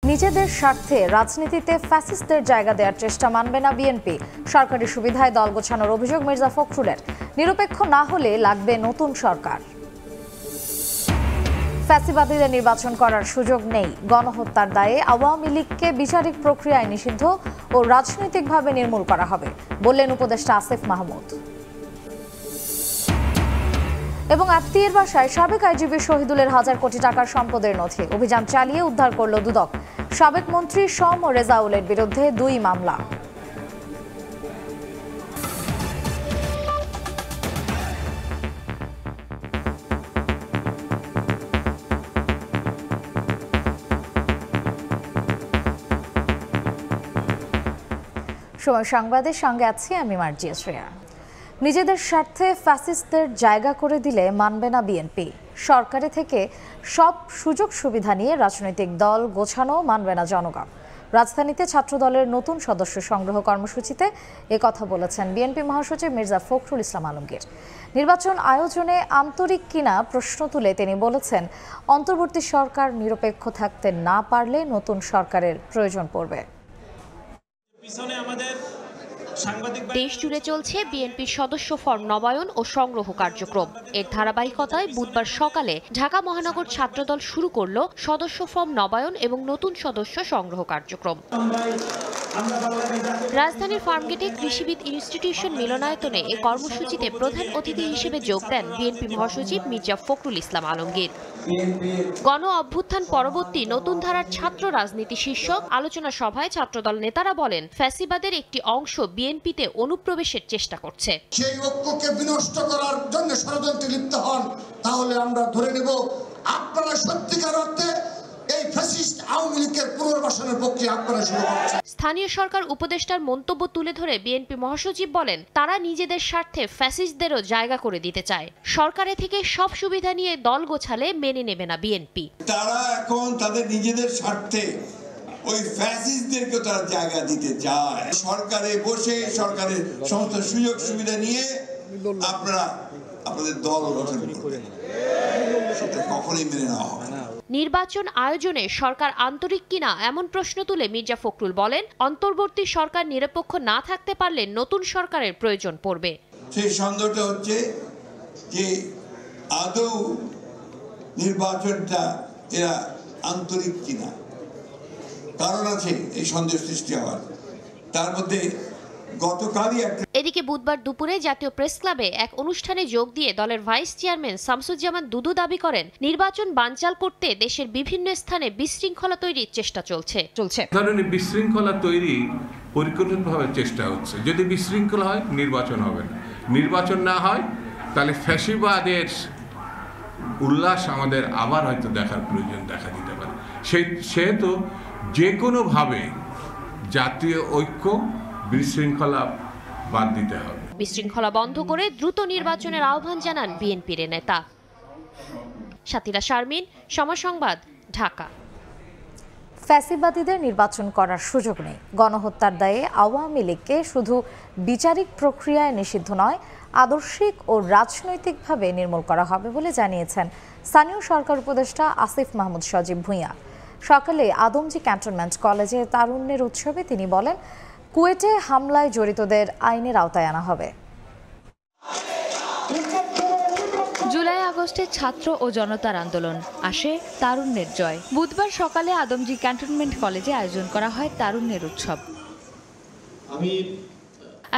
নিজেদের স্বার্থে রাজনীতিতে ফ্যাসিস্টদের জায়গা দেওয়ার চেষ্টা মানবে না বিএনপি। সরকারি সুবিধায় দল গোছানোর অভিযোগ মির্জা ফখরুলের। নিরপেক্ষ না হলে লাগবে নতুন সরকার। ফ্যাসিবাদীদের নির্বাচন করার সুযোগ নেই। গণহত্যার দায়ে আওয়ামী লীগকে বিচারিক প্রক্রিয়ায় নিষিদ্ধ ও রাজনৈতিকভাবে নির্মূল করা হবে বললেন উপদেষ্টা আসিফ মাহমুদ। এবং আত্মীয়ের বাসায় সাবেক আইজিপি শহীদুলের হাজার কোটি টাকার সম্পদের নথি অভিযান চালিয়ে উদ্ধার করল দুদক। সাবেক মন্ত্রী শম ও রেজাউলের বিরুদ্ধে 2 মামলা। সময় সংবাদের সঙ্গে আছি আমি মার্জিয়া শ্রেয়া। নিজেদের স্বার্থে ফ্যাসিস্টদের জায়গা করে দিলে মানবে না বিএনপি। সরকারি থেকে সব সুযোগ সুবিধা নিয়ে রাজনৈতিক দল গোছানো মানবে না জনগণ। রাজধানীতে ছাত্রদলের নতুন সদস্য সংগ্রহ কর্মসূচিতে একথা বলেছেন বিএনপি মহাসচিব মির্জা ফখরুল ইসলাম আলমগীর। নির্বাচন আয়োজনে আন্তরিক কিনা প্রশ্ন তুলে তিনি বলেছেন, অন্তর্বর্তী সরকার নিরপেক্ষ থাকতে না পারলে নতুন সরকারের প্রয়োজন পড়বে। দেশ জুড়ে চলছে বিএনপির সদস্য ফর্ম নবায়ন ও সংগ্রহ কার্যক্রম। এর ধারাবাহিকতায় বুধবার সকালে ঢাকা মহানগর ছাত্রদল শুরু করল সদস্য ফর্ম নবায়ন এবং নতুন সদস্য সংগ্রহ কার্যক্রম। রাজধানীর ফার্মগেটে কৃষিবিদ ইনস্টিটিউশন মিলনায়তনে এ কর্মসূচিতে প্রধান অতিথি হিসেবে যোগ দেন বিএনপি মহাসচিব মির্জা ফখরুল ইসলাম আলমগীর। গণ অভ্যুত্থান পরবর্তী নতুন ধারার ছাত্র রাজনীতি শীর্ষক আলোচনা সভায় ছাত্রদল নেতারা বলেন, ফ্যাসিবাদের একটি অংশ বিএনপিতে অনুপ্রবেশের চেষ্টা করছে। সেই ঐক্যকে বিনষ্ট করার জন্য ষড়যন্ত্রে লিপ্ত হন, তাহলে আমরা ধরে নেব আপনারা সত্যিকার অর্থে এই ফ্যাসিস্ট আওয়ামী লীগের পুনর্বাসনের প্রক্রিয়া আপনারা শুরু করছেন। স্থানীয় সরকার উপদেষ্টার মন্তব্য তুলে ধরে বিএনপি মহাসচিব বলেন, তারা নিজেদের স্বার্থে ফ্যাসিস্টদেরও জায়গা করে দিতে চায়। সরকারে থেকে সব সুবিধা নিয়ে দল গোছালে মেনে নেবে না বিএনপি। তারা এখন তাদের নিজেদের স্বার্থে ওই ফ্যাসিস্টদেরকে তারা জায়গা দিতে চায়। সরকারে বসে সরকারের সমস্ত সুযোগ সুবিধা নিয়ে আপনারা আপনাদের দল গঠন করবেন, সেটা কখনোই মেনে নেওয়া হবে না। নির্বাচন আয়োজনে সরকার আন্তরিক কিনা এমন প্রশ্ন তুলে মির্জা ফখরুল বলেন, অন্তর্বর্তী সরকার নিরপেক্ষ না থাকতে পারলে নতুন সরকারের প্রয়োজন পড়বে। সেই সন্দেহটা হচ্ছে যে আদৌ নির্বাচনটা এরা আন্তরিক কিনা। কারণ আছে এই সন্দেহ সৃষ্টি হওয়ার। তার মধ্যে গতকালই এদিকে বুধবার দুপুরে জাতীয় প্রেস ক্লাবে এক অনুষ্ঠানে যোগ দিয়ে দলের ভাইস চেয়ারম্যান শামসুজ্জামান দুদু দাবি করেন, নির্বাচন বানচাল করতে দেশের বিভিন্ন স্থানে বিশৃঙ্খলা তৈরির চেষ্টা চলছে। ধরনের বিশৃঙ্খলা তৈরি পরিকল্পিতভাবে চেষ্টা হচ্ছে। যদি বিশৃঙ্খলা হয় নির্বাচন হবে না, নির্বাচন না হয় তাহলে ফ্যাসিবাদের উল্লাস আমাদের আবার হয়তো দেখার প্রয়োজন দেখা দিতে পারে। সেহেতু যে কোনোভাবে জাতীয় ঐক্য বিশৃঙ্খলা বাদ দিতে হবে। বিশৃঙ্খলা বন্ধ করে দ্রুত নির্বাচনের আহ্বান জানান বিএনপির নেতা। সাথীরা শারমিন, সময় সংবাদ, ঢাকা। ফ্যাসিবাদীদের নির্বাচন করার সুযোগ নেই। গণহত্যার দায়ে আওয়ামী লীগকে শুধু বিচারিক প্রক্রিয়ায় নিষিদ্ধ নয়, আদর্শিক ও রাজনৈতিকভাবে নির্মূল করা হবে বলে জানিয়েছেন স্থানীয় সরকার উপদেষ্টা আসিফ মাহমুদ সজীব ভূঁইয়া। সকালে আদমজী ক্যান্টনমেন্ট কলেজে তারুণ্যের উৎসবে তিনি বলেন, কুয়েটে হামলায় জড়িতদের আইনের আওতায় আনা হবে। জুলাই আগস্টে ছাত্র ও জনতার আন্দোলন, আসে তারুণ্যের জয়। বুধবার সকালে আদমজী ক্যান্টনমেন্ট কলেজে আয়োজন করা হয় তারুণ্যের উৎসব।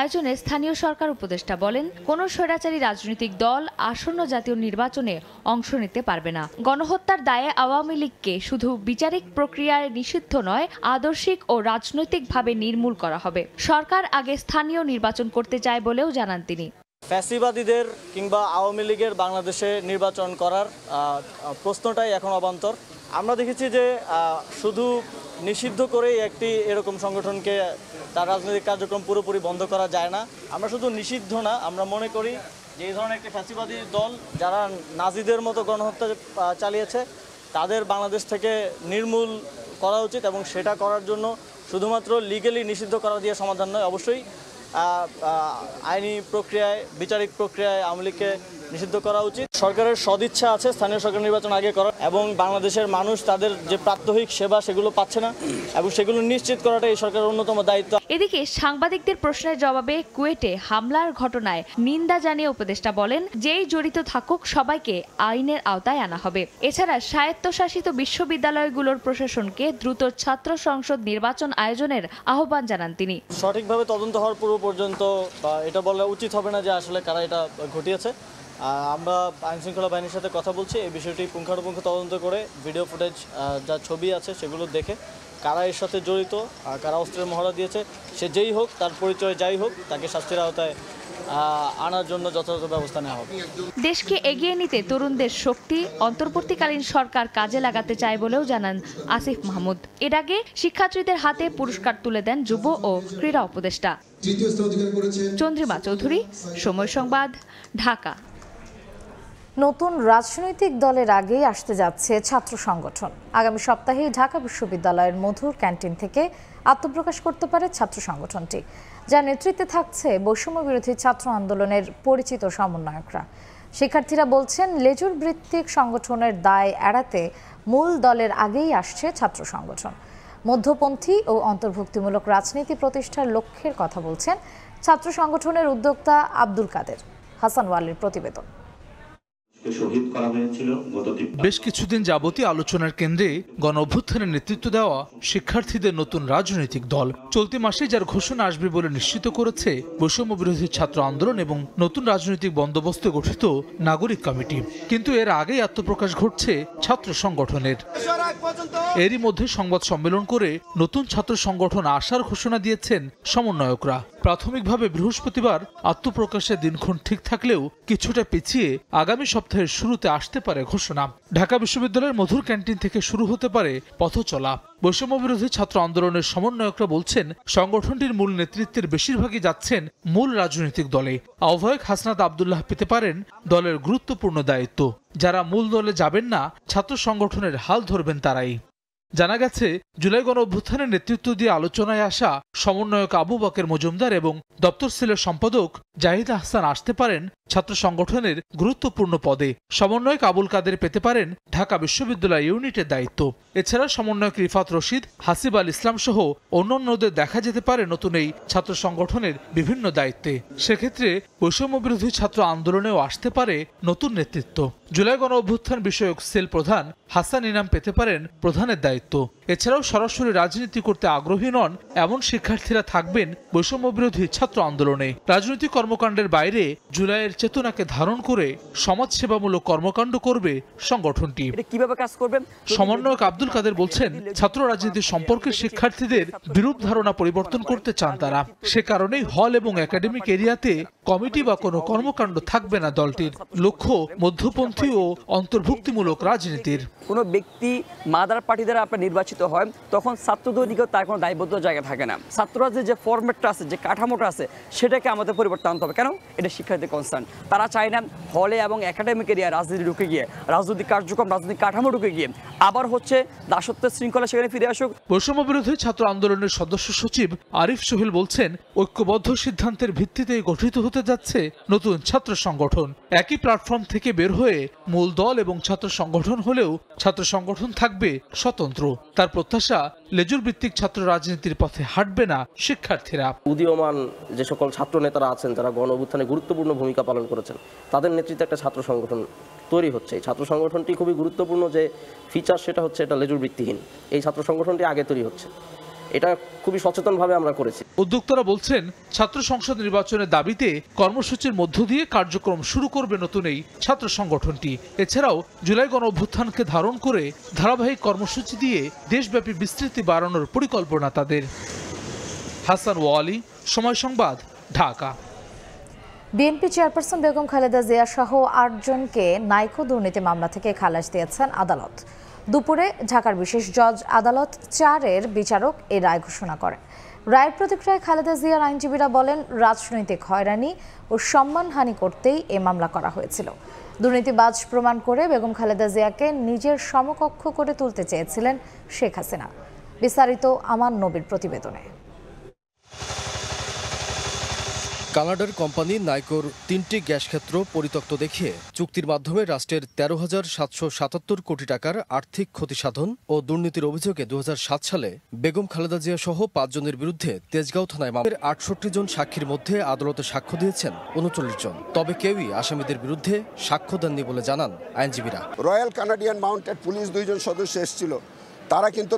আয়োজনে স্থানীয় সরকার উপদেষ্টা বলেন, কোনো স্বৈরাচারী রাজনৈতিক দল আসন্ন জাতীয় নির্বাচনে অংশ নিতে পারবে না। গণহত্যার দায়ে আওয়ামী লীগকে শুধু বিচারিক প্রক্রিয়ায় নিষিদ্ধ নয়, আদর্শিক ও রাজনৈতিকভাবে নির্মূল করা হবে। সরকার আগে স্থানীয় নির্বাচন করতে চায় বলেও জানান তিনি। ফ্যাসিবাদীদের কিংবা আওয়ামী লীগের বাংলাদেশে নির্বাচন করার প্রশ্নটাই এখন অবান্তর। আমরা দেখেছি যে শুধু নিষিদ্ধ করেই একটি এরকম সংগঠনকে তার রাজনৈতিক কার্যক্রম পুরোপুরি বন্ধ করা যায় না। আমরা শুধু নিষিদ্ধ না, আমরা মনে করি যে এই ধরনের একটি ফ্যাসিবাদী দল যারা নাজিদের মতো গণহত্যা চালিয়েছে তাদের বাংলাদেশ থেকে নির্মূল করা উচিত, এবং সেটা করার জন্য শুধুমাত্র লিগ্যালি নিষিদ্ধ করা দিয়ে সমাধান নয়, অবশ্যই আইনি প্রক্রিয়ায় বিচারিক প্রক্রিয়ায় আওয়ামী লীগকে নিষিদ্ধ করা উচিত। সরকারের সদিচ্ছা আছে স্থানীয় সরকার নির্বাচন আগে করার, এবং বাংলাদেশের মানুষ তাদের যে প্রাত্যহিক সেবা সেগুলো পাচ্ছে না, এবং সেগুলো নিশ্চিত করাটা এই সরকারের অন্যতম দায়িত্ব। এদিকে সাংবাদিকদের প্রশ্নের জবাবে কুয়েটে হামলার ঘটনায় নিন্দা জানিয়ে উপদেষ্টা বলেন, যেই জড়িত থাকুক সবাইকে আইনের আওতায় আনা হবে। এছাড়া স্বায়ত্তশাসিত বিশ্ববিদ্যালয়গুলোর প্রশাসনকে দ্রুত ছাত্র সংসদ নির্বাচন আয়োজনের আহ্বান জানান তিনি। সঠিকভাবে তদন্ত হওয়ার পূর্ব পর্যন্ত এটা বলা উচিত হবে না যে আসলে কারা এটা ঘটিয়েছে। আমরা আইনশৃঙ্খলা বাহিনীর সাথে কথা বলছি, এই বিষয়টি পুঙ্খানুপুঙ্খ তদন্ত করে ভিডিও ফুটেজ যা ছবি আছে সেগুলো দেখে কারা এর সাথে জড়িত, কারা অস্ত্রের মহড়া দিয়েছে, সে যেই হোক, তার পরিচয় যাই হোক, তাকে শাস্তির আওতায় আনার জন্য যথাযথ ব্যবস্থা নেওয়া হবে। দেশকে এগিয়ে নিতে তরুণদের শক্তি অন্তর্বর্তীকালীন সরকার কাজে লাগাতে চায় বলেও জানান আসিফ মাহমুদ। এর আগে শিক্ষার্থীদের হাতে পুরস্কার তুলে দেন যুব ও ক্রীড়া উপদেষ্টা। চন্দ্রিমা চৌধুরী, সময় সংবাদ, ঢাকা। নতুন রাজনৈতিক দলের আগেই আসতে যাচ্ছে ছাত্র সংগঠন। আগামী সপ্তাহেই ঢাকা বিশ্ববিদ্যালয়ের মধুর ক্যান্টিন থেকে আত্মপ্রকাশ করতে পারে ছাত্র সংগঠনটি, যার নেতৃত্বে থাকছে বৈষম্য বিরোধী ছাত্র আন্দোলনের পরিচিত সমন্বয়করা। শিক্ষার্থীরা বলছেন, লেজুর ভিত্তিক সংগঠনের দায় এড়াতে মূল দলের আগেই আসছে ছাত্র সংগঠন। মধ্যপন্থী ও অন্তর্ভুক্তিমূলক রাজনীতি প্রতিষ্ঠার লক্ষ্যের কথা বলছেন ছাত্র সংগঠনের উদ্যোক্তা আব্দুল কাদের। হাসান ওয়ালির প্রতিবেদন। বেশ কিছুদিন যাবতীয় আলোচনার কেন্দ্রে গণ অভ্যুত্থানের নেতৃত্ব দেওয়া শিক্ষার্থীদের নতুন রাজনৈতিক দল চলতি মাসে যার ঘোষণা আসবে বলে নিশ্চিত করেছে বৈষম্য বিরোধী ছাত্র আন্দোলন এবং নতুন রাজনৈতিক বন্দোবস্তে গঠিত নাগরিক কমিটি। কিন্তু এর আগেই আত্মপ্রকাশ ঘটছে ছাত্র সংগঠনের। এরই মধ্যে সংবাদ সম্মেলন করে নতুন ছাত্র সংগঠন আসার ঘোষণা দিয়েছেন সমন্বয়করা। প্রাথমিকভাবে বৃহস্পতিবার আত্মপ্রকাশের দিনক্ষণ ঠিক থাকলেও কিছুটা পিছিয়ে আগামী সপ্তাহের শুরুতে আসতে পারে ঘোষণা। ঢাকা বিশ্ববিদ্যালয়ের মধুর ক্যান্টিন থেকে শুরু হতে পারে পথ চলা। বৈষম্য বিরোধী ছাত্র আন্দোলনের সমন্বয়করা বলছেন, সংগঠনটির মূল নেতৃত্বের বেশিরভাগই যাচ্ছেন মূল রাজনৈতিক দলে। আহ্বায়ক হাসনাত আব্দুল্লাহ পেতে পারেন দলের গুরুত্বপূর্ণ দায়িত্ব। যারা মূল দলে যাবেন না, ছাত্র সংগঠনের হাল ধরবেন তারাই। জানা গেছে, জুলাই গণ অভ্যুত্থানের নেতৃত্ব দিয়ে আলোচনায় আসা সমন্বয়ক আবু বকর মজুমদার এবং দপ্তর সেলের সম্পাদক জাহিদ আহসান আসতে পারেন ছাত্র সংগঠনের গুরুত্বপূর্ণ পদে। সমন্বয়ক আবুল কাদের পেতে পারেন ঢাকা বিশ্ববিদ্যালয় ইউনিটের দায়িত্ব। এছাড়া সমন্বয়ক রিফাত রশিদ, হাসিব আল ইসলাম সহ অন্যান্যদের দেখা যেতে পারে নতুন এই ছাত্র সংগঠনের বিভিন্ন দায়িত্বে। সেক্ষেত্রে বৈষম্য বিরোধী ছাত্র আন্দোলনেও আসতে পারে নতুন নেতৃত্ব। জুলাই গণ অভ্যুত্থান বিষয়ক সেল প্রধান হাসান ইনাম পেতে পারেন প্রধানের দায়িত্ব। এছাড়াও সরাসরি রাজনীতি করতে আগ্রহী নন এমন শিক্ষার্থীরা থাকবেন বৈষম্য বিরোধী ছাত্র আন্দোলনে। রাজনৈতিক কর্মকাণ্ডের বাইরে জুলাইয়ের চেতনাকে ধারণ করে সমাজসেবামূলক কর্মকাণ্ড করবে সংগঠনটি। কিভাবে কাজ করবেন? সমন্বয়ক আব্দুল কাদের বলছেন, ছাত্র রাজনীতি সম্পর্কে শিক্ষার্থীদের বিরূপ ধারণা পরিবর্তন করতে চান তারা। সে কারণেই হল এবং একাডেমিক এরিয়াতে কমিটি বা কোনো কর্মকাণ্ড থাকবে না দলটির। লক্ষ্য মধ্যপন্থী ও অন্তর্ভুক্তিমূলক রাজনীতির। কোনো ব্যক্তি মাদার পার্টি দ্বারা আপনার নির্বাচিত হয়, তখন ছাত্রদের দিকেও তার কোনো দায়বদ্ধ জায়গা থাকে না। ছাত্ররা যে ফরম্যাটটা আছে, যে কাঠামোটা আছে, সেটাকে আমাদের পরিবর্তন আনতে হবে। কেন? এটা শিক্ষার্থীদের কনসার্ন। তারা চায় না হলে এবং একাডেমিক এরিয়া রাজনীতি ঢুকে গিয়ে, রাজনৈতিক কার্যক্রম, রাজনৈতিক কাঠামো ঢুকে গিয়ে আবার দাসত্বের শৃঙ্খলা সেখানে ফিরে আসুক। বৈষম্য বিরোধী ছাত্র আন্দোলনের সদস্য সচিব আরিফ সোহেল বলছেন, ঐক্যবদ্ধ সিদ্ধান্তের ভিত্তিতে গঠিত হতে যাচ্ছে নতুন ছাত্র সংগঠন। একই প্ল্যাটফর্ম থেকে বের হয়ে মূল দল এবং ছাত্র সংগঠন হলেও ছাত্র সংগঠন থাকবে স্বতন্ত্র। তার প্রত্যাশা, লেজুর ভিত্তিক ছাত্র রাজনীতির পথে হাঁটবে না শিক্ষার্থীরা। উদীয়মান যে সকল ছাত্র নেতারা আছেন, যারা গণ অভ্যুত্থানে গুরুত্বপূর্ণ ভূমিকা পালন করেছেন, তাদের নেতৃত্বে একটা ছাত্র সংগঠন তৈরি হচ্ছে। এই ছাত্র সংগঠনটি খুবই গুরুত্বপূর্ণ যে ফিচার, সেটা হচ্ছে এটা লেজুর ভিত্তিহীন। এই ছাত্র সংগঠনটি আগে তৈরি হচ্ছে, এটা খুবই সচেতনভাবে আমরা করেছি। উদ্যোক্তারা বলছেন, ছাত্র সংসদ নির্বাচনের দাবিতে কর্মসূচির মধ্য দিয়ে কার্যক্রম শুরু করবে নতুন এই ছাত্র সংগঠনটি। এছাড়াও জুলাই গণ অভ্যুত্থানকে ধারণ করে ধারাবাহিক কর্মসূচি দিয়ে দেশব্যাপী বিস্তৃতি বাড়ানোর পরিকল্পনা তাদের। হাসান ওয়ালি, সময় সংবাদ, ঢাকা। বিএনপি চেয়ারপারসন বেগম খালেদা জিয়া সহ 8 জনকে নাইকো দুর্নীতি মামলা থেকে খালাস দিয়েছেন আদালত। দুপুরে ঢাকার বিশেষ জজ আদালত 4-এর বিচারক এই রায় ঘোষণা করেন। রায়ের প্রতিক্রিয়ায় খালেদা জিয়ার আইনজীবীরা বলেন, রাজনৈতিক হয়রানি ও সম্মানহানি করতেই এ মামলা করা হয়েছিল। দুর্নীতিবাজ প্রমাণ করে বেগম খালেদা জিয়াকে নিজের সমকক্ষ করে তুলতে চেয়েছিলেন শেখ হাসিনা। বিস্তারিত আমান নবীর প্রতিবেদনে। কানাডার কোম্পানি নাইকোর 3টি গ্যাস ক্ষেত্র পরিত্যক্ত দেখিয়ে চুক্তির মাধ্যমে রাষ্ট্রের 13,777 কোটি টাকার আর্থিক ক্ষতিসাধন ও দুর্নীতির অভিযোগে 2007 সালে বেগম খালেদা জিয়া সহ 5 জনের বিরুদ্ধে তেজগাঁও থানায় মামলার 68 জন সাক্ষীর মধ্যে আদালতে সাক্ষ্য দিয়েছেন 39 জন। তবে কেউই আসামিদের বিরুদ্ধে সাক্ষ্য দেননি বলে জানান আইনজীবীরা। রয়্যাল কানাডিয়ান মাউন্টেড পুলিশ 2 জন সদস্য এসেছিল, তারা কিন্তু